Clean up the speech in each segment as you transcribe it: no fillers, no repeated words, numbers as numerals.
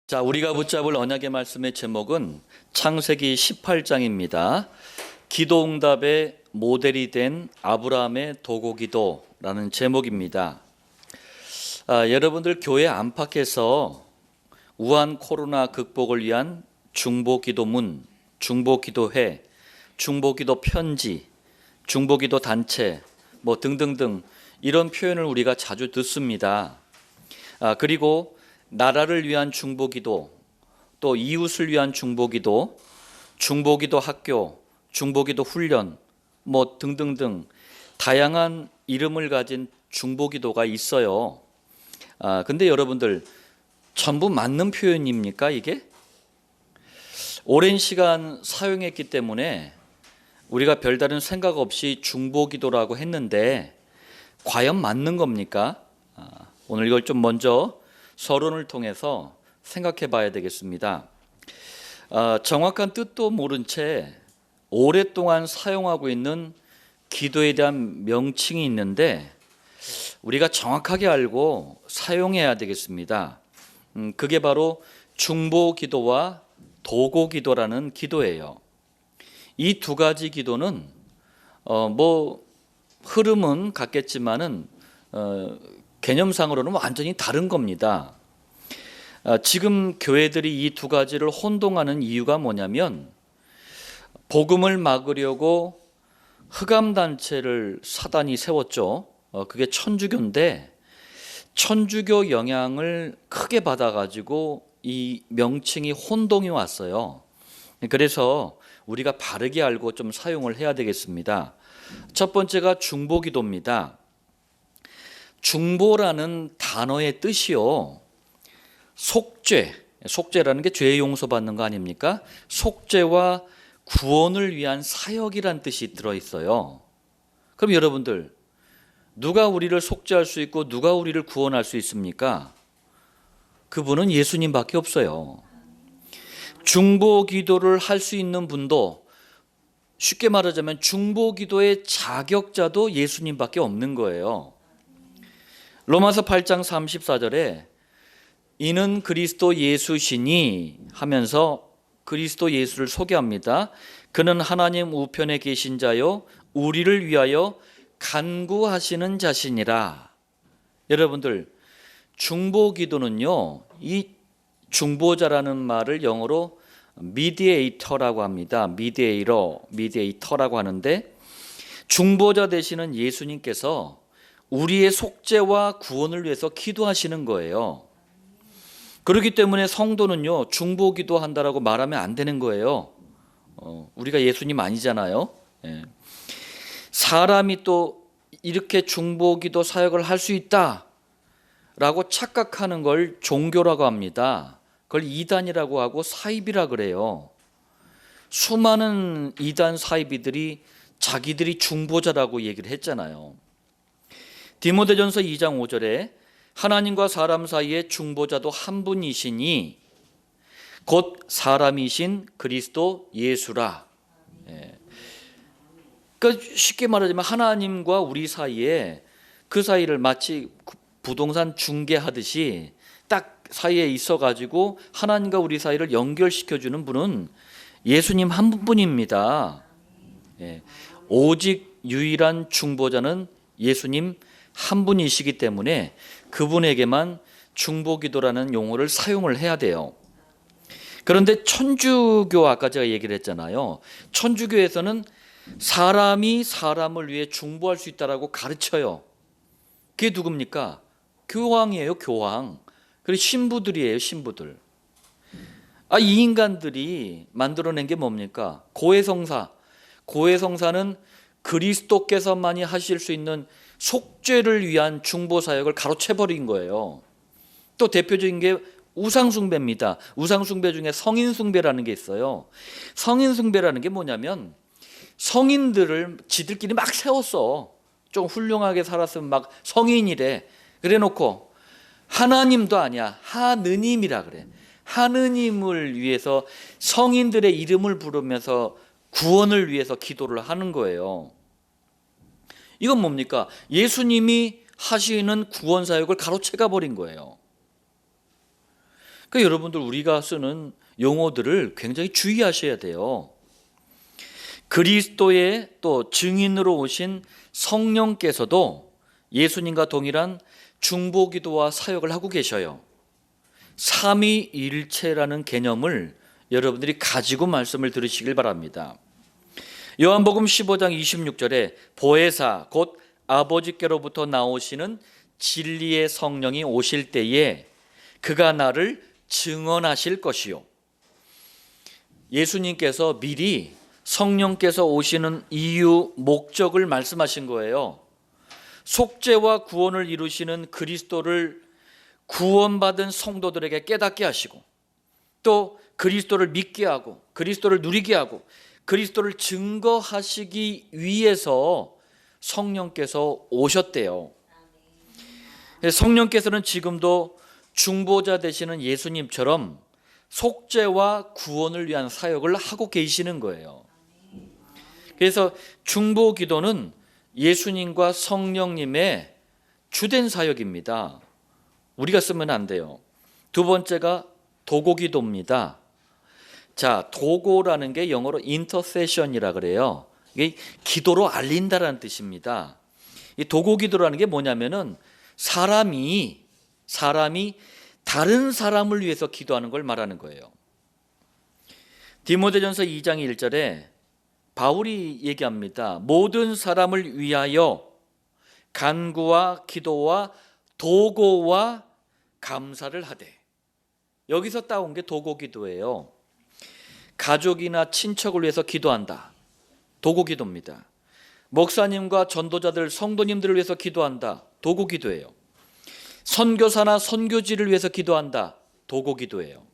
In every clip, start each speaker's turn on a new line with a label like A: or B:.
A: 자, 우리가 붙잡을 언약의 말씀의 제목은 창세기 18장입니다. 기도응답의 모델이 된 아브라함의 도고기도라는 제목입니다. 여러분들 교회 안팎에서 우한 코로나 극복을 위한 중보기도문, 중보기도회, 중보기도 편지, 중보기도 단체 등등등 이런 표현을 우리가 자주 듣습니다. 그리고 나라를 위한 중보기도, 또 이웃을 위한 중보기도, 중보기도 학교, 중보기도 훈련 등등등 다양한 이름을 가진 중보기도가 있어요. 근데 여러분들 전부 맞는 표현입니까 이게? 오랜 시간 사용했기 때문에 우리가 별다른 생각 없이 중보기도라고 했는데 과연 맞는 겁니까? 오늘 이걸 좀 먼저 서론을 통해서 생각해 봐야 되겠습니다. 정확한 뜻도 모른 채 오랫동안 사용하고 있는 기도에 대한 명칭이 있는데 우리가 정확하게 알고 사용해야 되겠습니다. 그게 바로 중보기도와 도고기도라는 기도예요. 이 두 가지 기도는 흐름은 같겠지만은 개념상으로는 완전히 다른 겁니다. 지금 교회들이 이 두 가지를 혼동하는 이유가 뭐냐면 복음을 막으려고 흑암단체를 사단이 세웠죠. 그게 천주교인데 천주교 영향을 크게 받아가지고 이 명칭이 혼동이 왔어요. 그래서 우리가 바르게 알고 좀 사용을 해야 되겠습니다. 첫 번째가 중보기도입니다. 중보라는 단어의 뜻이요, 속죄라는 게 죄 용서받는 거 아닙니까? 속죄와 구원을 위한 사역이란 뜻이 들어있어요. 그럼 여러분들 누가 우리를 속죄할 수 있고 누가 우리를 구원할 수 있습니까? 그분은 예수님밖에 없어요. 중보기도를 할 수 있는 분도, 쉽게 말하자면 중보기도의 자격자도 예수님밖에 없는 거예요. 로마서 8장 34절에 이는 그리스도 예수시니 하면서 그리스도 예수를 소개합니다. 그는 하나님 우편에 계신 자요 우리를 위하여 간구하시는 자신이라. 여러분들 중보기도는요, 이 중보자라는 말을 영어로 미디에이터라고 합니다. 미디에이터라고 하는데 중보자 되시는 예수님께서 우리의 속죄와 구원을 위해서 기도하시는 거예요. 그렇기 때문에 성도는요, 중보기도 한다라고 말하면 안 되는 거예요. 우리가 예수님 아니잖아요. 사람이 또 이렇게 중보기도 사역을 할 수 있다라고 착각하는 걸 종교라고 합니다. 그걸 이단이라고 하고 사이비라 그래요. 수많은 이단 사이비들이 자기들이 중보자라고 얘기를 했잖아요. 디모데전서 2장 5절에 하나님과 사람 사이의 중보자도 한 분이시니 곧 사람이신 그리스도 예수라. 그러니까 쉽게 말하자면 하나님과 우리 사이에 그 사이를 마치 부동산 중개하듯이 딱 사이에 있어가지고 하나님과 우리 사이를 연결시켜주는 분은 예수님 한 분뿐입니다. 오직 유일한 중보자는 예수님 한 분이시기 때문에 그분에게만 중보기도라는 용어를 사용을 해야 돼요. 그런데 천주교, 아까 제가 얘기를 했잖아요. 천주교에서는 사람이 사람을 위해 중보할 수 있다라고 가르쳐요. 그게 누굽니까? 교황이에요, 교황. 그리고 신부들이에요, 신부들. 이 인간들이 만들어낸 게 뭡니까? 고해성사. 고해성사는 그리스도께서만이 하실 수 있는 속죄를 위한 중보사역을 가로채버린 거예요. 또 대표적인 게 우상숭배입니다. 우상숭배 중에 성인숭배라는 게 있어요. 성인숭배라는 게 뭐냐면 성인들을 지들끼리 막 세웠어. 좀 훌륭하게 살았으면 막 성인이래. 그래 놓고 하나님도 아니야, 하느님이라 그래. 하느님을 위해서 성인들의 이름을 부르면서 구원을 위해서 기도를 하는 거예요. 이건 뭡니까? 예수님이 하시는 구원 사역을 가로채가 버린 거예요. 그러니까 여러분들 우리가 쓰는 용어들을 굉장히 주의하셔야 돼요. 그리스도의 또 증인으로 오신 성령께서도 예수님과 동일한 중보기도와 사역을 하고 계셔요. 삼위일체라는 개념을 여러분들이 가지고 말씀을 들으시길 바랍니다. 요한복음 15장 26절에 보혜사 곧 아버지께로부터 나오시는 진리의 성령이 오실 때에 그가 나를 증언하실 것이요. 예수님께서 미리 성령께서 오시는 이유, 목적을 말씀하신 거예요. 속죄와 구원을 이루시는 그리스도를 구원받은 성도들에게 깨닫게 하시고, 또 그리스도를 믿게 하고 그리스도를 누리게 하고 그리스도를 증거하시기 위해서 성령께서 오셨대요. 성령께서는 지금도 중보자 되시는 예수님처럼 속죄와 구원을 위한 사역을 하고 계시는 거예요. 그래서 중보 기도는 예수님과 성령님의 주된 사역입니다. 우리가 쓰면 안 돼요. 두 번째가 도고 기도입니다. 자, 도고라는 게 영어로 intercession이라 그래요. 이게 기도로 알린다라는 뜻입니다. 이 도고 기도라는 게 뭐냐면은 사람이 다른 사람을 위해서 기도하는 걸 말하는 거예요. 디모데전서 2장 1절에 바울이 얘기합니다. 모든 사람을 위하여 간구와 기도와 도고와 감사를 하되. 여기서 따온 게 도고 기도예요. 가족이나 친척을 위해서 기도한다. 도고 기도입니다. 목사님과 전도자들, 성도님들을 위해서 기도한다. 도고 기도예요. 선교사나 선교지를 위해서 기도한다. 도고 기도예요.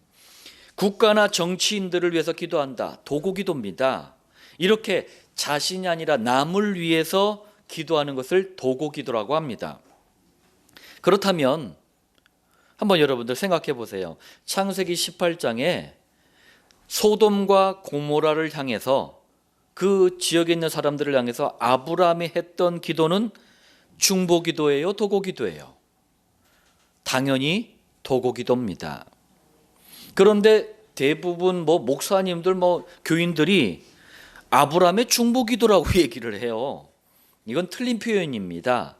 A: 국가나 정치인들을 위해서 기도한다. 도고 기도입니다. 이렇게 자신이 아니라 남을 위해서 기도하는 것을 도고 기도라고 합니다. 그렇다면 한번 여러분들 생각해 보세요. 창세기 18장에 소돔과 고모라를 향해서 그 지역에 있는 사람들을 향해서 아브라함이 했던 기도는 중보 기도예요, 도고 기도예요? 당연히 도고 기도입니다. 그런데 대부분 목사님들 교인들이 아브라함의 중보 기도라고 얘기를 해요. 이건 틀린 표현입니다.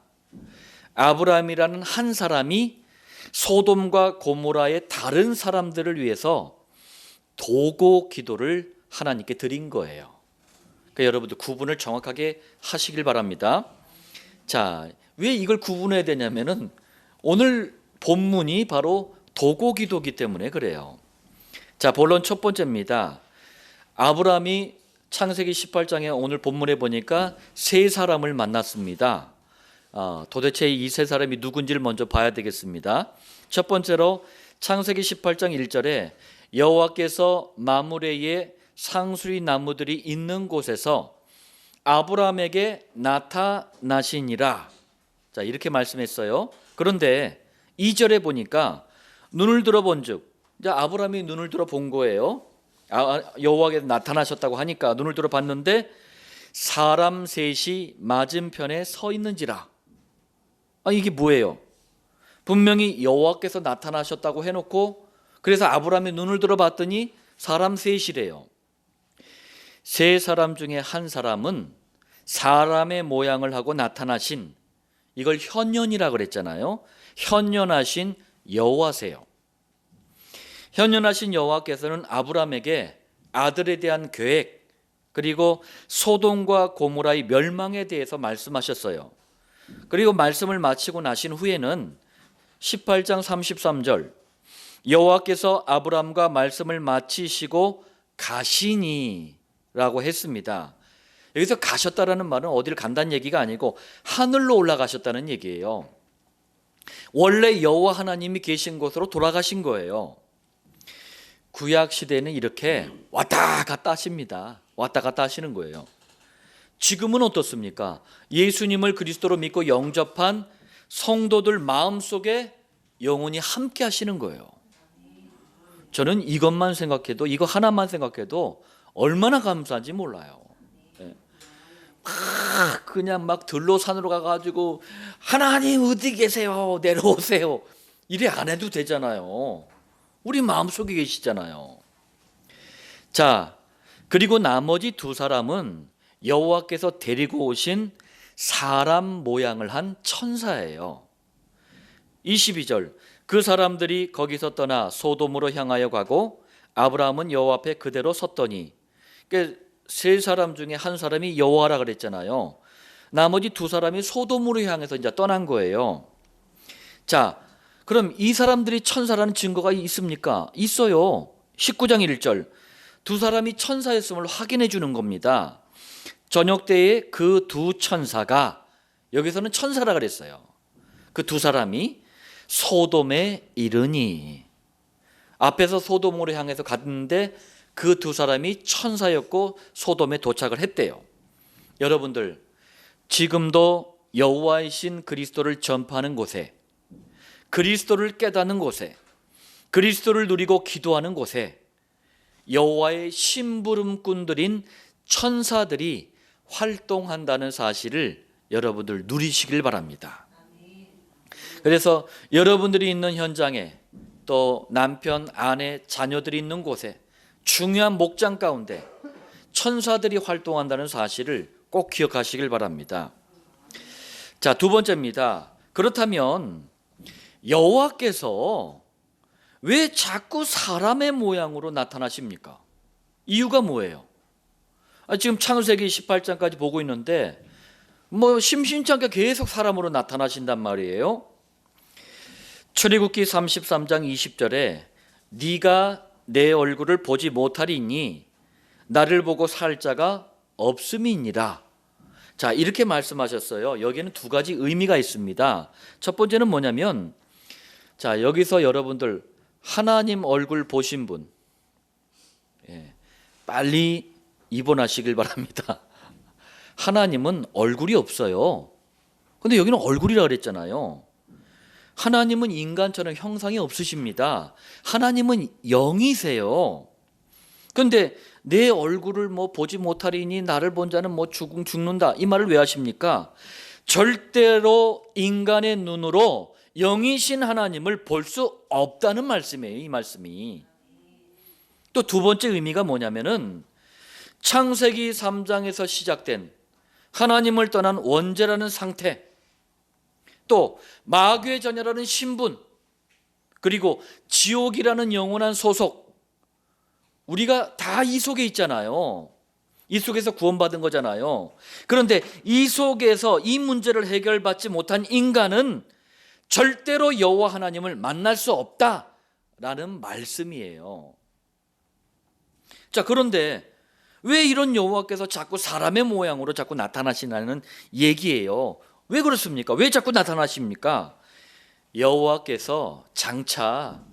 A: 아브라함이라는 한 사람이 소돔과 고모라의 다른 사람들을 위해서 도고 기도를 하나님께 드린 거예요. 그러니까 여러분들 구분을 정확하게 하시길 바랍니다. 자, 왜 이걸 구분해야 되냐면은 오늘 본문이 바로 도고 기도기 때문에 그래요. 자, 본론 첫 번째입니다. 아브라함이 창세기 18장에 오늘 본문에 보니까 세 사람을 만났습니다. 도대체 이 세 사람이 누군지를 먼저 봐야 되겠습니다. 첫 번째로 창세기 18장 1절에 여호와께서 마므레의 상수리 나무들이 있는 곳에서 아브라함에게 나타나시니라. 자, 이렇게 말씀했어요. 그런데 2절에 보니까 눈을 들어본즉, 이제 아브라함이 눈을 들어본 거예요. 여호와께서 나타나셨다고 하니까 눈을 들어봤는데 사람 셋이 맞은편에 서 있는지라. 이게 뭐예요? 분명히 여호와께서 나타나셨다고 해놓고 그래서 아브라함이 눈을 들어봤더니 사람 셋이래요. 세 사람 중에 한 사람은 사람의 모양을 하고 나타나신, 이걸 현현이라 그랬잖아요. 현현하신 여호와세요. 현현하신 여호와께서는 아브라함에게 아들에 대한 계획, 그리고 소돔과 고모라의 멸망에 대해서 말씀하셨어요. 그리고 말씀을 마치고 나신 후에는 18장 33절 여호와께서 아브라함과 말씀을 마치시고 가시니 라고 했습니다. 여기서 가셨다라는 말은 어디를 간다는 얘기가 아니고 하늘로 올라가셨다는 얘기예요. 원래 여호와 하나님이 계신 곳으로 돌아가신 거예요. 구약 시대는 이렇게 왔다 갔다 하십니다. 왔다 갔다 하시는 거예요. 지금은 어떻습니까? 예수님을 그리스도로 믿고 영접한 성도들 마음속에 영원히 함께 하시는 거예요. 저는 이것만 생각해도, 이거 하나만 생각해도 얼마나 감사한지 몰라요. 그냥 막 들로 산으로 가가지고 하나님 어디 계세요? 내려오세요. 이래 안 해도 되잖아요. 우리 마음속에 계시잖아요. 자, 그리고 나머지 두 사람은 여호와께서 데리고 오신 사람 모양을 한 천사예요. 22절, 그 사람들이 거기서 떠나 소돔으로 향하여 가고 아브라함은 여호와 앞에 그대로 섰더니, 그러니까 세 사람 중에 한 사람이 여호와라 그랬잖아요. 나머지 두 사람이 소돔으로 향해서 이제 떠난 거예요. 자, 그럼 이 사람들이 천사라는 증거가 있습니까? 있어요. 19장 1절, 두 사람이 천사였음을 확인해 주는 겁니다. 저녁 때에 그 두 천사가, 여기서는 천사라 그랬어요. 그 두 사람이 소돔에 이르니, 앞에서 소돔으로 향해서 갔는데 그 두 사람이 천사였고 소돔에 도착을 했대요. 여러분들, 지금도 여호와이신 그리스도를 전파하는 곳에, 그리스도를 깨닫는 곳에, 그리스도를 누리고 기도하는 곳에 여호와의 심부름꾼들인 천사들이 활동한다는 사실을 여러분들 누리시길 바랍니다. 그래서 여러분들이 있는 현장에, 또 남편, 아내, 자녀들이 있는 곳에, 중요한 목장 가운데 천사들이 활동한다는 사실을 꼭 기억하시길 바랍니다. 자, 두 번째입니다. 그렇다면 여호와께서 왜 자꾸 사람의 모양으로 나타나십니까? 이유가 뭐예요? 지금 창세기 18장까지 보고 있는데 심심치 않게 계속 사람으로 나타나신단 말이에요. 출애굽기 33장 20절에 네가 내 얼굴을 보지 못하리니 나를 보고 살 자가 없음이니라. 자, 이렇게 말씀하셨어요. 여기에는 두 가지 의미가 있습니다. 첫 번째는 뭐냐면, 자, 여기서 여러분들 하나님 얼굴 보신 분, 빨리 입원하시길 바랍니다. 하나님은 얼굴이 없어요. 근데 여기는 얼굴이라 그랬잖아요. 하나님은 인간처럼 형상이 없으십니다. 하나님은 영이세요. 그런데 내 얼굴을 보지 못하리니 나를 본 자는 죽는다, 이 말을 왜 하십니까? 절대로 인간의 눈으로 영이신 하나님을 볼 수 없다는 말씀이에요. 이 말씀이. 또 두 번째 의미가 뭐냐면은, 창세기 3장에서 시작된 하나님을 떠난 원죄라는 상태, 또 마귀의 자녀라는 신분, 그리고 지옥이라는 영원한 소속, 우리가 다 이 속에 있잖아요. 이 속에서 구원받은 거잖아요. 그런데 이 속에서 이 문제를 해결받지 못한 인간은 절대로 여호와 하나님을 만날 수 없다라는 말씀이에요. 자, 그런데 왜 이런 여호와께서 자꾸 사람의 모양으로 자꾸 나타나시나는 얘기예요. 왜 그렇습니까? 왜 자꾸 나타나십니까? 여호와께서 장차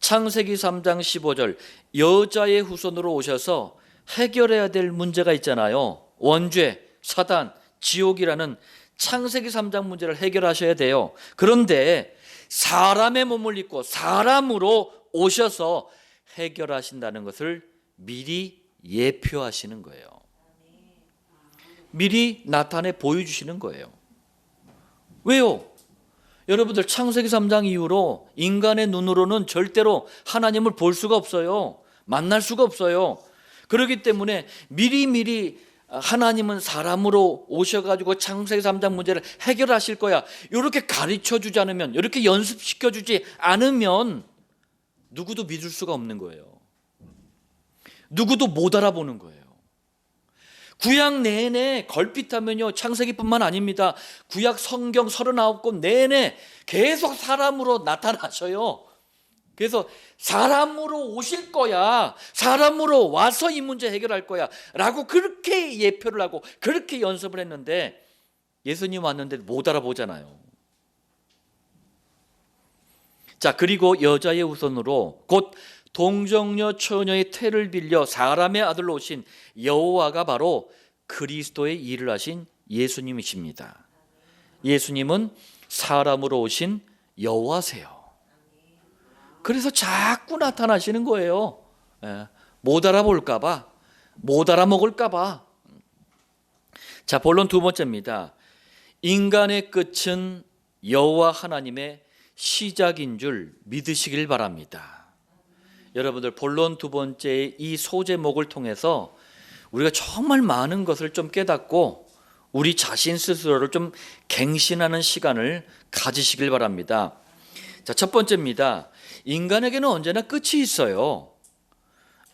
A: 창세기 3장 15절 여자의 후손으로 오셔서 해결해야 될 문제가 있잖아요. 원죄, 사단, 지옥이라는 창세기 3장 문제를 해결하셔야 돼요. 그런데 사람의 몸을 입고 사람으로 오셔서 해결하신다는 것을 미리 예표하시는 거예요. 미리 나타내 보여주시는 거예요. 왜요? 여러분들, 창세기 3장 이후로 인간의 눈으로는 절대로 하나님을 볼 수가 없어요. 만날 수가 없어요. 그렇기 때문에 미리 하나님은 사람으로 오셔가지고 창세기 3장 문제를 해결하실 거야, 이렇게 가르쳐주지 않으면, 이렇게 연습시켜주지 않으면 누구도 믿을 수가 없는 거예요. 누구도 못 알아보는 거예요. 구약 내내 걸핏하면요, 창세기뿐만 아닙니다. 구약 성경 39권 내내 계속 사람으로 나타나셔요. 그래서 사람으로 오실 거야, 사람으로 와서 이 문제 해결할 거야 라고 그렇게 예표를 하고 그렇게 연습을 했는데, 예수님 왔는데 못 알아보잖아요. 자, 그리고 여자의 후손으로 곧 동정녀 처녀의 태를 빌려 사람의 아들로 오신 여호와가 바로 그리스도의 일을 하신 예수님이십니다. 예수님은 사람으로 오신 여호와세요. 그래서 자꾸 나타나시는 거예요. 못 알아볼까 봐, 못 알아먹을까 봐. 자, 본론 두 번째입니다. 인간의 끝은 여호와 하나님의 시작인 줄 믿으시길 바랍니다. 여러분들 본론 두 번째 이 소제목을 통해서 우리가 정말 많은 것을 좀 깨닫고 우리 자신 스스로를 좀 갱신하는 시간을 가지시길 바랍니다. 자, 첫 번째입니다. 인간에게는 언제나 끝이 있어요.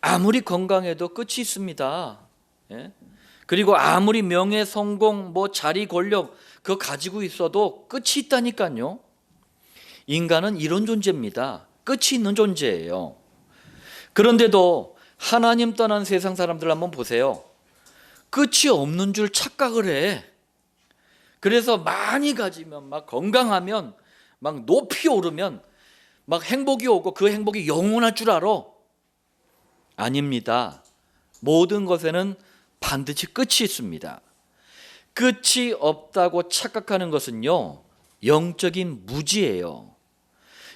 A: 아무리 건강해도 끝이 있습니다. 예? 그리고 아무리 명예, 성공, 자리, 권력 그거 가지고 있어도 끝이 있다니까요. 인간은 이런 존재입니다. 끝이 있는 존재예요. 그런데도 하나님 떠난 세상 사람들 한번 보세요. 끝이 없는 줄 착각을 해. 그래서 많이 가지면, 막 건강하면, 막 높이 오르면 막 행복이 오고 그 행복이 영원할 줄 알아. 아닙니다. 모든 것에는 반드시 끝이 있습니다. 끝이 없다고 착각하는 것은요, 영적인 무지예요.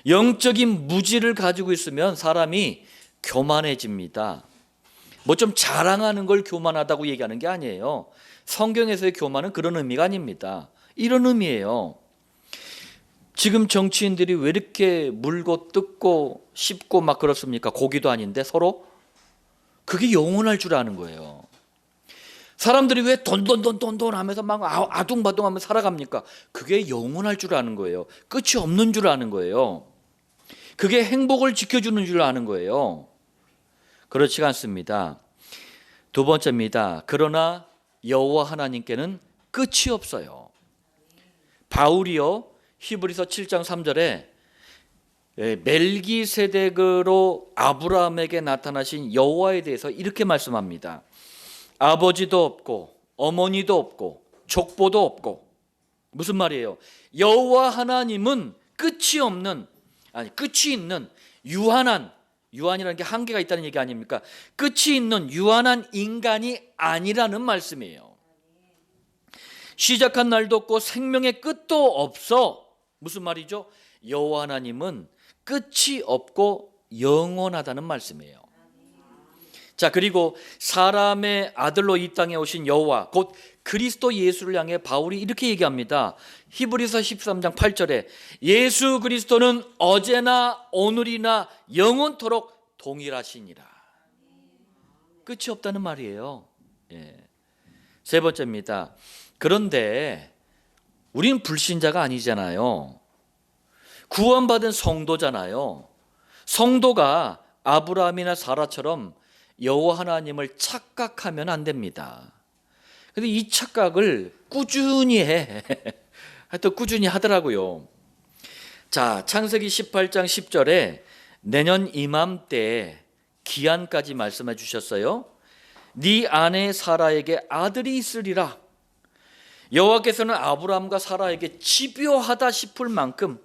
A: 영적인 무지를 가지고 있으면 사람이 교만해집니다. 좀 자랑하는 걸 교만하다고 얘기하는 게 아니에요. 성경에서의 교만은 그런 의미가 아닙니다. 이런 의미예요. 지금 정치인들이 왜 이렇게 물고 뜯고 씹고 막 그렇습니까? 고기도 아닌데 서로? 그게 영원할 줄 아는 거예요. 사람들이 왜 돈 하면서 막 아둥바둥하면서 살아갑니까? 그게 영원할 줄 아는 거예요. 끝이 없는 줄 아는 거예요. 그게 행복을 지켜주는 줄 아는 거예요. 그렇지가 않습니다. 두 번째입니다. 그러나 여호와 하나님께는 끝이 없어요. 바울이요, 히브리서 7장 3절에 멜기세덱으로 아브라함에게 나타나신 여호와에 대해서 이렇게 말씀합니다. 아버지도 없고 어머니도 없고 족보도 없고. 무슨 말이에요? 여호와 하나님은 끝이 있는 유한이라는 게 한계가 있다는 얘기 아닙니까? 끝이 있는 유한한 인간이 아니라는 말씀이에요. 시작한 날도 없고 생명의 끝도 없어. 무슨 말이죠? 여호와 하나님은 끝이 없고 영원하다는 말씀이에요. 자, 그리고 사람의 아들로 이 땅에 오신 여호와, 곧 그리스도 예수를 향해 바울이 이렇게 얘기합니다. 히브리서 13장 8절에 예수 그리스도는 어제나 오늘이나 영원토록 동일하시니라. 끝이 없다는 말이에요. 예. 세 번째입니다. 그런데 우리는 불신자가 아니잖아요. 구원받은 성도잖아요. 성도가 아브라함이나 사라처럼 여호와 하나님을 착각하면 안 됩니다. 근데 이 착각을 꾸준히 해. 하여튼 꾸준히 하더라고요. 자, 창세기 18장 10절에 내년 이맘때 기한까지 말씀해 주셨어요. 네 아내 사라에게 아들이 있으리라. 여호와께서는 아브라함과 사라에게 집요하다 싶을 만큼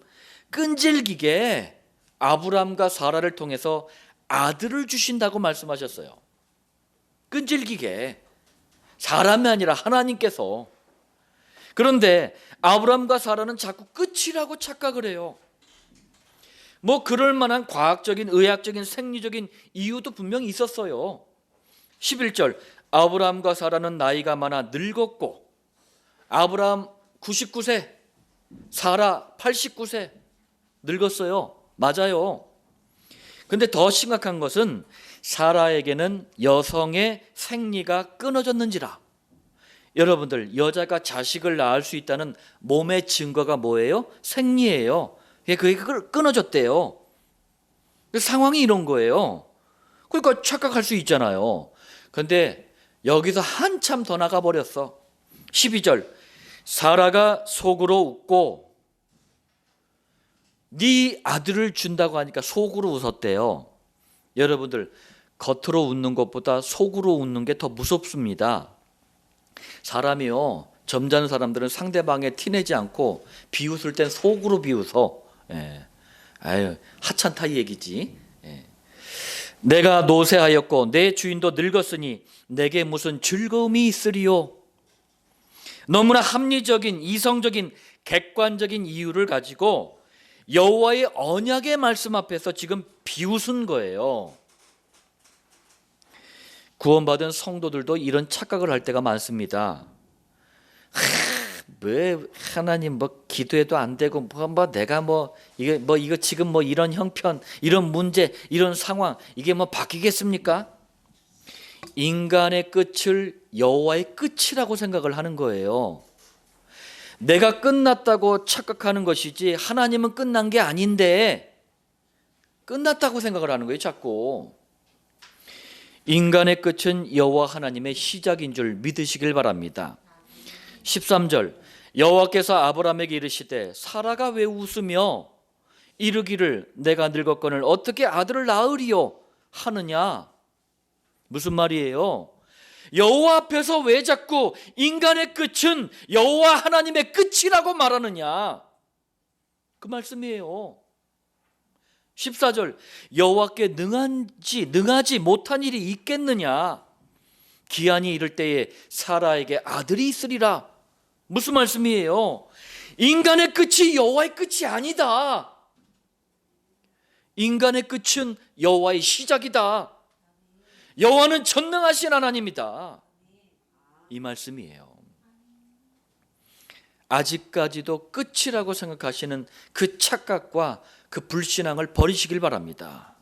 A: 끈질기게 아브라함과 사라를 통해서 아들을 주신다고 말씀하셨어요. 끈질기게. 사람이 아니라 하나님께서. 그런데 아브라함과 사라는 자꾸 끝이라고 착각을 해요. 그럴 만한 과학적인, 의학적인, 생리적인 이유도 분명히 있었어요. 11절 아브라함과 사라는 나이가 많아 늙었고, 아브라함 99세, 사라 89세 늙었어요. 맞아요. 근데 더 심각한 것은 사라에게는 여성의 생리가 끊어졌는지라. 여러분들, 여자가 자식을 낳을 수 있다는 몸의 증거가 뭐예요? 생리예요. 그게 끊어졌대요. 상황이 이런 거예요. 그러니까 착각할 수 있잖아요. 근데 여기서 한참 더 나가 버렸어. 12절 사라가 속으로 웃고, 네 아들을 준다고 하니까 속으로 웃었대요. 여러분들, 겉으로 웃는 것보다 속으로 웃는 게 더 무섭습니다. 사람이요, 점잖은 사람들은 상대방의 티내지 않고 비웃을 땐 속으로 비웃어. 예. 아유, 하찮다 이 얘기지. 예. 내가 노쇠하였고 내 주인도 늙었으니 내게 무슨 즐거움이 있으리요. 너무나 합리적인, 이성적인, 객관적인 이유를 가지고 여호와의 언약의 말씀 앞에서 지금 비웃은 거예요. 구원받은 성도들도 이런 착각을 할 때가 많습니다. 왜 하나님 뭐 기도해도 안 되고 뭐 내가 이거 지금 뭐 이런 형편, 이런 문제, 이런 상황 이게 뭐 바뀌겠습니까? 인간의 끝을 여호와의 끝이라고 생각을 하는 거예요. 내가 끝났다고 착각하는 것이지 하나님은 끝난 게 아닌데 끝났다고 생각을 하는 거예요, 자꾸. 인간의 끝은 여호와 하나님의 시작인 줄 믿으시길 바랍니다. 13절, 여호와께서 아브라함에게 이르시되 사라가 왜 웃으며 이르기를 내가 늙었거늘 어떻게 아들을 낳으리요 하느냐. 무슨 말이에요? 여호와 앞에서 왜 자꾸 인간의 끝은 여호와 하나님의 끝이라고 말하느냐, 그 말씀이에요. 14절, 여호와께 능하지 못한 일이 있겠느냐. 기한이 이를 때에 사라에게 아들이 있으리라. 무슨 말씀이에요? 인간의 끝이 여호와의 끝이 아니다. 인간의 끝은 여호와의 시작이다. 여호와는 전능하신 하나님이다, 이 말씀이에요. 아직까지도 끝이라고 생각하시는 그 착각과 그 불신앙을 버리시길 바랍니다.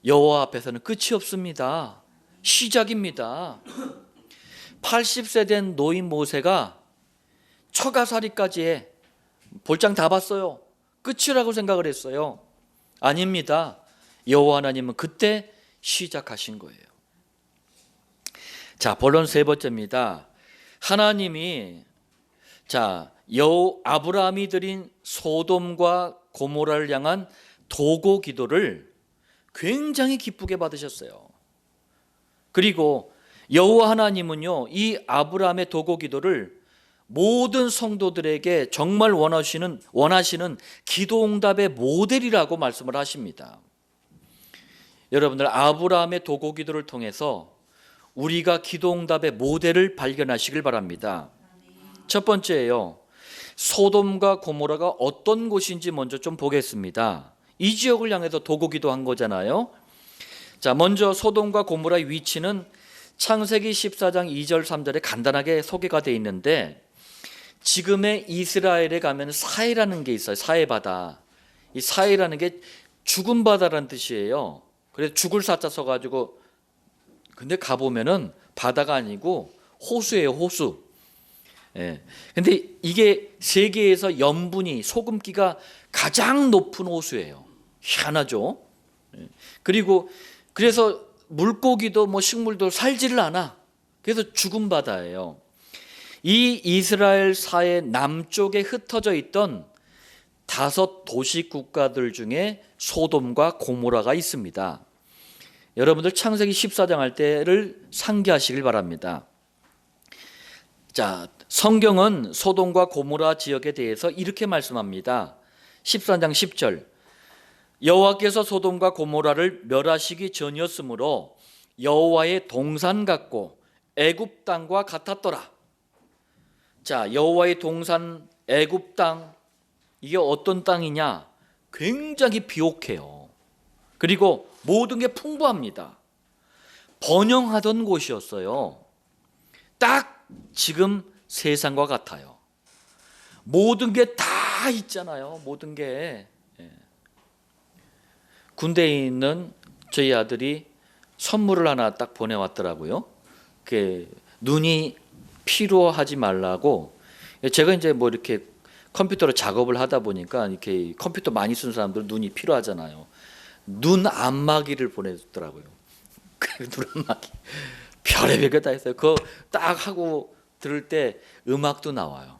A: 여호와 앞에서는 끝이 없습니다. 시작입니다. 80세 된 노인 모세가 처가살이까지 해. 볼장 다 봤어요. 끝이라고 생각을 했어요. 아닙니다. 여호와 하나님은 그때 시작하신 거예요. 자, 본론 세 번째입니다. 하나님이 아브라함이 드린 소돔과 고모라를 향한 도고 기도를 굉장히 기쁘게 받으셨어요. 그리고 여호와 하나님은요, 이 아브라함의 도고 기도를 모든 성도들에게 정말 원하시는 기도 응답의 모델이라고 말씀을 하십니다. 여러분들, 아브라함의 도고 기도를 통해서 우리가 기도 응답의 모델을 발견하시길 바랍니다. 첫 번째예요. 소돔과 고모라가 어떤 곳인지 먼저 좀 보겠습니다. 이 지역을 향해서 도고 기도한 거잖아요. 자, 먼저 소돔과 고모라의 위치는 창세기 14장 2절 3절에 간단하게 소개가 되어 있는데, 지금의 이스라엘에 가면 사해라는 게 있어요. 사해바다. 이 사해라는 게 죽은 바다라는 뜻이에요. 그래서 죽을 사자 써가지고, 근데 가보면은 바다가 아니고 호수예요, 호수. 예. 근데 이게 세계에서 염분이, 소금기가 가장 높은 호수예요. 희한하죠. 예. 그래서 물고기도 뭐 식물도 살지를 않아. 그래서 죽은 바다예요. 이 이스라엘 사해 남쪽에 흩어져 있던 5 도시 국가들 중에 소돔과 고모라가 있습니다. 여러분들 창세기 14장 할 때를 상기하시길 바랍니다. 자, 성경은 소돔과 고모라 지역에 대해서 이렇게 말씀합니다. 14장 10절, 여호와께서 소돔과 고모라를 멸하시기 전이었으므로 여호와의 동산 같고 애굽 땅과 같았더라. 자, 여호와의 동산 애굽 땅, 이게 어떤 땅이냐? 굉장히 비옥해요. 그리고 모든 게 풍부합니다. 번영하던 곳이었어요. 딱 지금 세상과 같아요. 모든 게 다 있잖아요. 모든 게. 군대에 있는 저희 아들이 선물을 하나 딱 보내왔더라고요. 눈이 피로하지 말라고. 제가 이제 뭐 이렇게 컴퓨터로 작업을 하다 보니까 이렇게 컴퓨터 많이 쓰는 사람들은 눈이 피로하잖아요. 눈 안마기를 보내줬더라고요. 눈 안마기. 별의별 게 다 있어요. 그거 딱 하고 들을 때 음악도 나와요.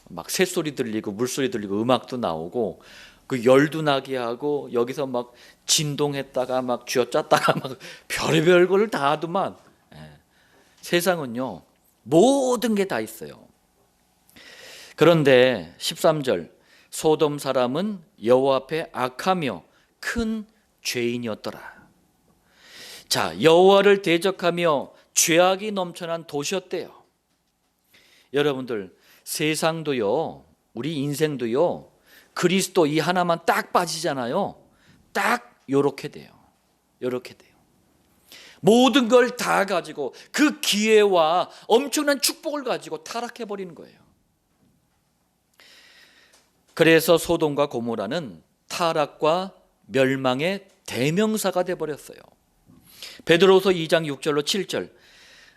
A: 막 새소리 들리고 물소리 들리고 음악도 나오고, 그 열도 나게 하고, 여기서 막 진동했다가 막 쥐어짰다가 막 별의별 걸 다 하더만. 세상은요, 모든 게 다 있어요. 그런데 13절, 소돔 사람은 여호와 앞에 악하며 큰 죄인이었더라. 자, 여호와를 대적하며 죄악이 넘쳐난 도시였대요. 여러분들, 세상도요, 우리 인생도요, 그리스도 이 하나만 딱 빠지잖아요. 딱 요렇게 돼요. 요렇게 돼요. 모든 걸 다 가지고 그 기회와 엄청난 축복을 가지고 타락해 버리는 거예요. 그래서 소돔과 고모라는 타락과 멸망의 대명사가 되어버렸어요. 베드로서 2장 6절로 7절,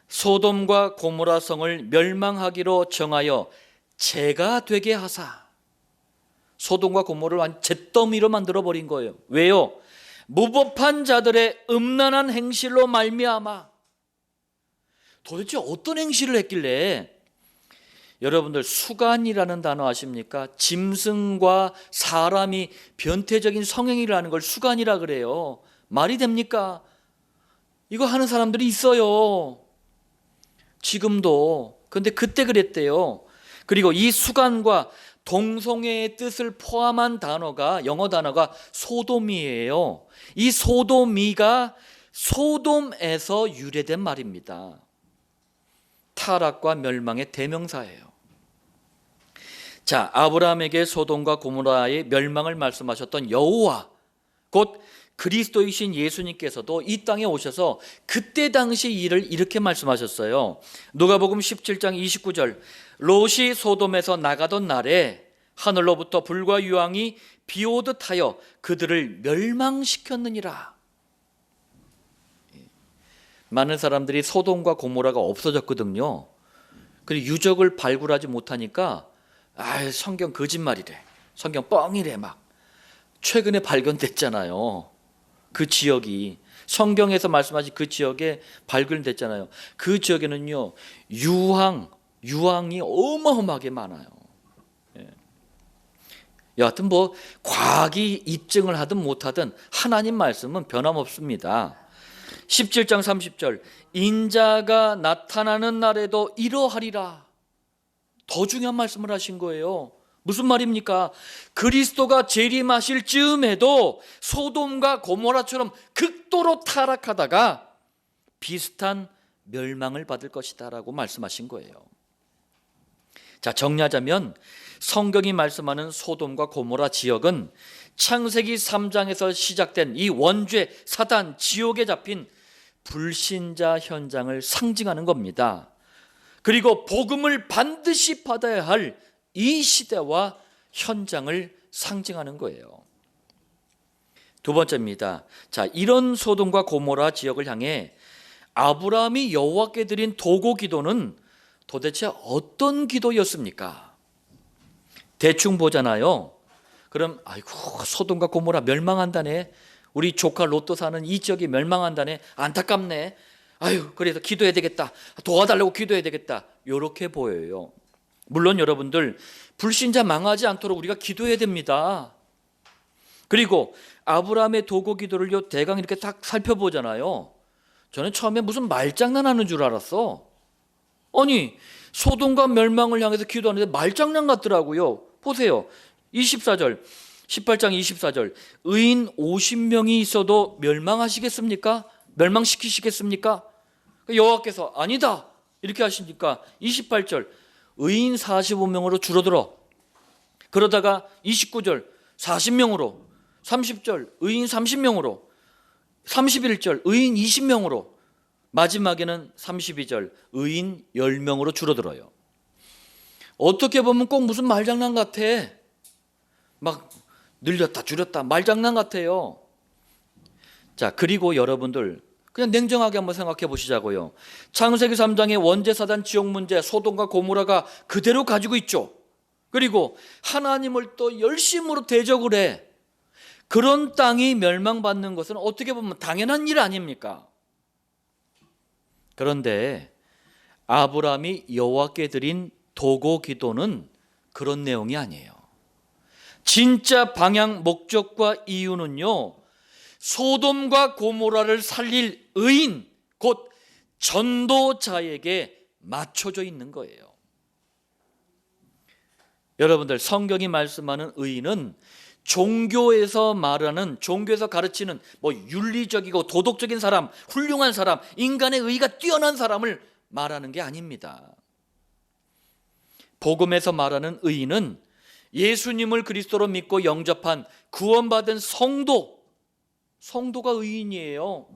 A: 소돔과 고모라 성을 멸망하기로 정하여 재가 되게 하사. 소돔과 고모라를 완전 잿더미로 만들어버린 거예요. 왜요? 무법한 자들의 음란한 행실로 말미암아. 도대체 어떤 행실을 했길래? 여러분들, 수간이라는 단어 아십니까? 짐승과 사람이 변태적인 성행위를 하는 걸 수간이라 그래요. 말이 됩니까? 이거 하는 사람들이 있어요. 지금도. 근데 그때 그랬대요. 그리고 이 수간과 동성애의 뜻을 포함한 단어가, 영어 단어가 소돔이에요. 이 소돔이가 소돔에서 유래된 말입니다. 타락과 멸망의 대명사예요. 자, 아브라함에게 소돔과 고모라의 멸망을 말씀하셨던 여호와, 곧 그리스도이신 예수님께서도 이 땅에 오셔서 그때 당시 일을 이렇게 말씀하셨어요. 누가복음 17장 29절, 롯이 소돔에서 나가던 날에 하늘로부터 불과 유황이 비오듯 하여 그들을 멸망시켰느니라. 많은 사람들이 소돔과 고모라가 없어졌거든요. 그리고 유적을 발굴하지 못하니까 성경 거짓말이래, 성경 뻥이래 막. 최근에 발견됐잖아요. 그 지역이, 성경에서 말씀하신 그 지역에 발견됐잖아요. 그 지역에는요, 유황이 어마어마하게 많아요. 여하튼 뭐 과학이 입증을 하든 못하든 하나님 말씀은 변함없습니다. 17장 30절, 인자가 나타나는 날에도 이러하리라. 더 중요한 말씀을 하신 거예요. 무슨 말입니까? 그리스도가 재림하실 즈음에도 소돔과 고모라처럼 극도로 타락하다가 비슷한 멸망을 받을 것이다 라고 말씀하신 거예요. 자, 정리하자면 성경이 말씀하는 소돔과 고모라 지역은 창세기 3장에서 시작된 이 원죄, 사단, 지옥에 잡힌 불신자 현장을 상징하는 겁니다. 그리고 복음을 반드시 받아야 할 이 시대와 현장을 상징하는 거예요. 두 번째입니다. 자, 이런 소돔과 고모라 지역을 향해 아브라함이 여호와께 드린 도고 기도는 도대체 어떤 기도였습니까? 대충 보잖아요. 그럼 아이고, 소돔과 고모라 멸망한다네, 우리 조카 롯도 사는 이 지역이 멸망한다네, 안타깝네, 아유, 그래서 기도해야 되겠다, 도와달라고 기도해야 되겠다, 이렇게 보여요. 물론 여러분들, 불신자 망하지 않도록 우리가 기도해야 됩니다. 그리고 아브라함의 도고 기도를 대강 이렇게 딱 살펴보잖아요. 저는 처음에 무슨 말장난하는 줄 알았어. 아니, 소돔과 멸망을 향해서 기도하는데 말장난 같더라고요. 보세요, 24절, 18장 24절, 의인 50명이 있어도 멸망하시겠습니까? 멸망시키시겠습니까? 여호와께서 아니다 이렇게 하시니까 28절, 의인 45명으로 줄어들어. 그러다가 29절 40명으로, 30절 의인 30명으로, 31절 의인 20명으로, 마지막에는 32절 의인 10명으로 줄어들어요. 어떻게 보면 꼭 무슨 말장난 같아. 막 늘렸다 줄였다 말장난 같아요. 자, 그리고 여러분들 그냥 냉정하게 한번 생각해 보시자고요. 창세기 3장의 원죄사단 지옥 문제, 소돔과 고모라가 그대로 가지고 있죠. 그리고 하나님을 또 열심으로 대적을 해. 그런 땅이 멸망받는 것은 어떻게 보면 당연한 일 아닙니까? 그런데 아브라함이 여호와께 드린 도고 기도는 그런 내용이 아니에요. 진짜 방향, 목적과 이유는요, 소돔과 고모라를 살릴 의인, 곧 전도자에게 맞춰져 있는 거예요. 여러분들, 성경이 말씀하는 의인은 종교에서 말하는, 종교에서 가르치는 뭐 윤리적이고 도덕적인 사람, 훌륭한 사람, 인간의 의가 뛰어난 사람을 말하는 게 아닙니다. 복음에서 말하는 의인은 예수님을 그리스도로 믿고 영접한 구원받은 성도가 의인이에요.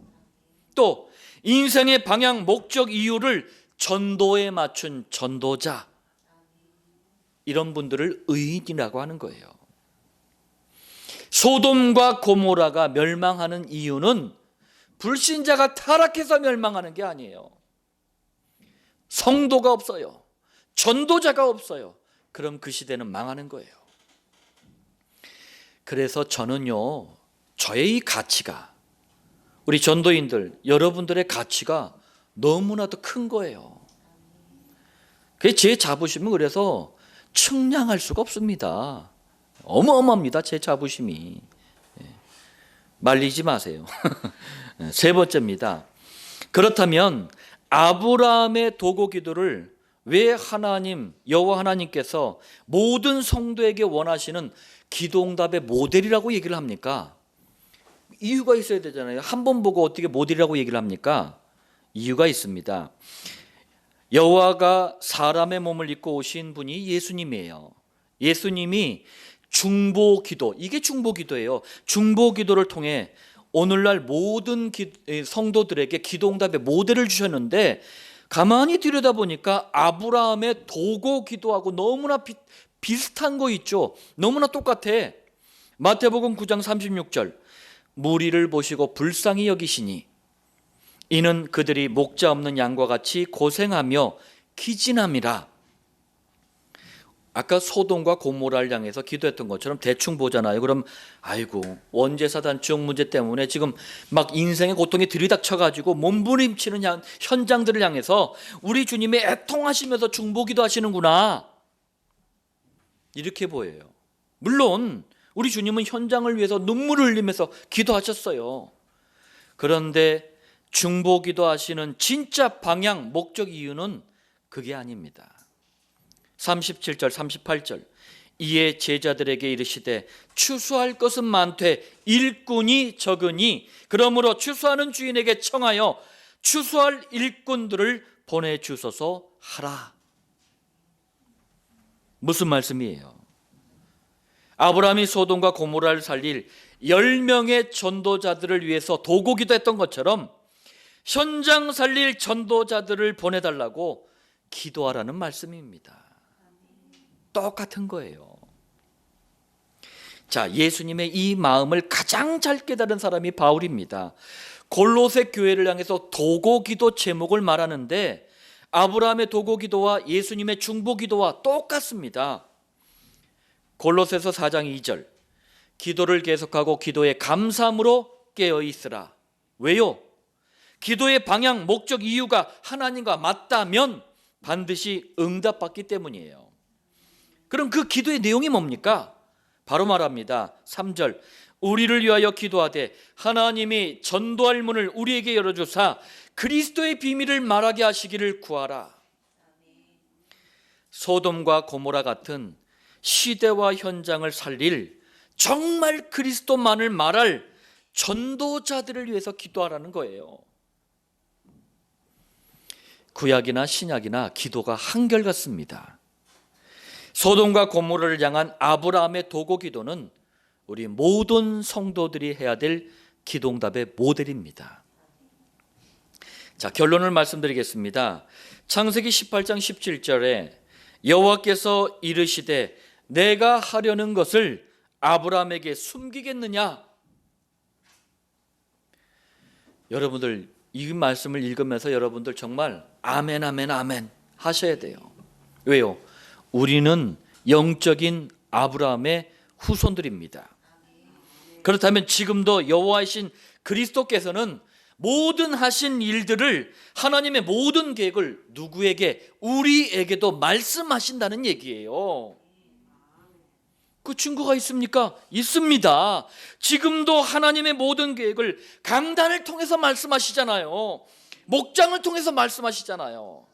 A: 또 인생의 방향, 목적, 이유를 전도에 맞춘 전도자, 이런 분들을 의인이라고 하는 거예요. 소돔과 고모라가 멸망하는 이유는 불신자가 타락해서 멸망하는 게 아니에요. 성도가 없어요. 전도자가 없어요. 그럼 그 시대는 망하는 거예요. 그래서 저는요, 저의 이 가치가, 우리 전도인들 여러분들의 가치가 너무나도 큰 거예요. 그게 제 자부심은 그래서 측량할 수가 없습니다. 어마어마합니다, 제 자부심이. 말리지 마세요. 세 번째입니다. 그렇다면 아브라함의 도고 기도를 왜 하나님, 여호와 하나님께서 모든 성도에게 원하시는 기도응답의 모델이라고 얘기를 합니까? 이유가 있어야 되잖아요. 한 번 보고 어떻게 모델이라고 얘기를 합니까? 이유가 있습니다. 여호와가 사람의 몸을 입고 오신 분이 예수님이에요. 예수님이 중보기도, 이게 중보기도예요. 중보기도를 통해 오늘날 모든 성도들에게 기도응답의 모델을 주셨는데, 가만히 들여다보니까 아브라함의 도고 기도하고 너무나 비슷한 거 있죠. 너무나 똑같아. 마태복음 9장 36절, 무리를 보시고 불쌍히 여기시니 이는 그들이 목자 없는 양과 같이 고생하며 기진함이라. 아까 소돔과 고모라를 향해서 기도했던 것처럼 대충 보잖아요. 그럼 아이고, 원죄사 단축 문제 때문에 지금 막 인생의 고통이 들이닥쳐가지고 몸부림치는 현장들을 향해서 우리 주님이 애통하시면서 중보기도 하시는구나, 이렇게 보여요. 물론 우리 주님은 현장을 위해서 눈물을 흘리면서 기도하셨어요. 그런데 중보기도 하시는 진짜 방향, 목적, 이유는 그게 아닙니다. 37절 38절, 이에 제자들에게 이르시되 추수할 것은 많되 일꾼이 적으니 그러므로 추수하는 주인에게 청하여 추수할 일꾼들을 보내주소서 하라. 무슨 말씀이에요? 아브라함이 소돔과 고모라를 살릴 10명의 전도자들을 위해서 도고기도 했던 것처럼 현장 살릴 전도자들을 보내달라고 기도하라는 말씀입니다. 똑같은 거예요. 자, 예수님의 이 마음을 가장 잘 깨달은 사람이 바울입니다. 골로새 교회를 향해서 도고기도 제목을 말하는데 아브라함의 도고기도와 예수님의 중보기도와 똑같습니다. 골로새서 4장 2절, 기도를 계속하고 기도에 감사함으로 깨어있으라. 왜요? 기도의 방향, 목적, 이유가 하나님과 맞다면 반드시 응답받기 때문이에요. 그럼 그 기도의 내용이 뭡니까? 바로 말합니다. 3절, 우리를 위하여 기도하되 하나님이 전도할 문을 우리에게 열어주사 그리스도의 비밀을 말하게 하시기를 구하라. 소돔과 고모라 같은 시대와 현장을 살릴 정말 그리스도만을 말할 전도자들을 위해서 기도하라는 거예요. 구약이나 신약이나 기도가 한결같습니다. 소돔과 고모라를 향한 아브라함의 도고 기도는 우리 모든 성도들이 해야 될 기도응답의 모델입니다. 자, 결론을 말씀드리겠습니다. 창세기 18장 17절에 여호와께서 이르시되 내가 하려는 것을 아브라함에게 숨기겠느냐? 여러분들 이 말씀을 읽으면서 여러분들 정말 아멘 아멘 아멘 하셔야 돼요. 왜요? 우리는 영적인 아브라함의 후손들입니다. 그렇다면 지금도 여호와이신 그리스도께서는 모든 하신 일들을, 하나님의 모든 계획을 누구에게? 우리에게도 말씀하신다는 얘기예요. 그 증거가 있습니까? 있습니다. 지금도 하나님의 모든 계획을 강단을 통해서 말씀하시잖아요. 목장을 통해서 말씀하시잖아요.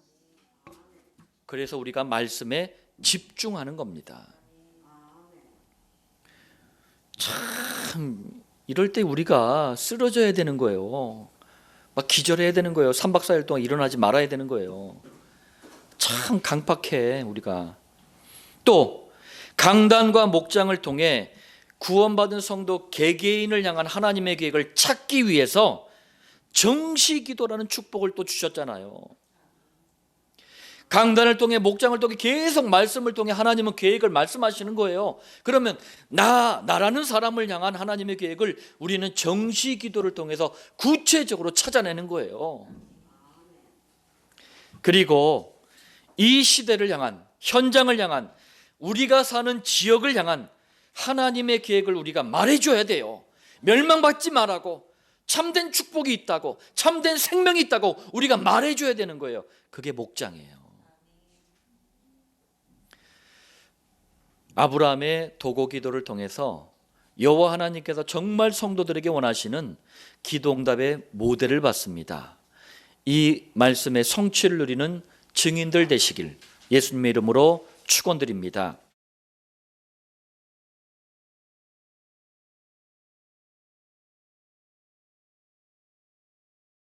A: 그래서 우리가 말씀에 집중하는 겁니다. 참 이럴 때 우리가 쓰러져야 되는 거예요. 막 기절해야 되는 거예요. 3박 4일 동안 일어나지 말아야 되는 거예요. 참 강팍해 우리가. 또 강단과 목장을 통해 구원받은 성도 개개인을 향한 하나님의 계획을 찾기 위해서 정시기도라는 축복을 또 주셨잖아요. 강단을 통해 목장을 통해 계속 말씀을 통해 하나님은 계획을 말씀하시는 거예요. 그러면 나라는 사람을 향한 하나님의 계획을 우리는 정시 기도를 통해서 구체적으로 찾아내는 거예요. 그리고 이 시대를 향한, 현장을 향한, 우리가 사는 지역을 향한 하나님의 계획을 우리가 말해줘야 돼요. 멸망받지 말라고, 참된 축복이 있다고, 참된 생명이 있다고 우리가 말해줘야 되는 거예요. 그게 목장이에요. 아브라함의 도고 기도를 통해서 여호와 하나님께서 정말 성도들에게 원하시는 기도응답의 모델을 봤습니다. 이 말씀의 성취를 누리는 증인들 되시길 예수님의 이름으로 축원드립니다.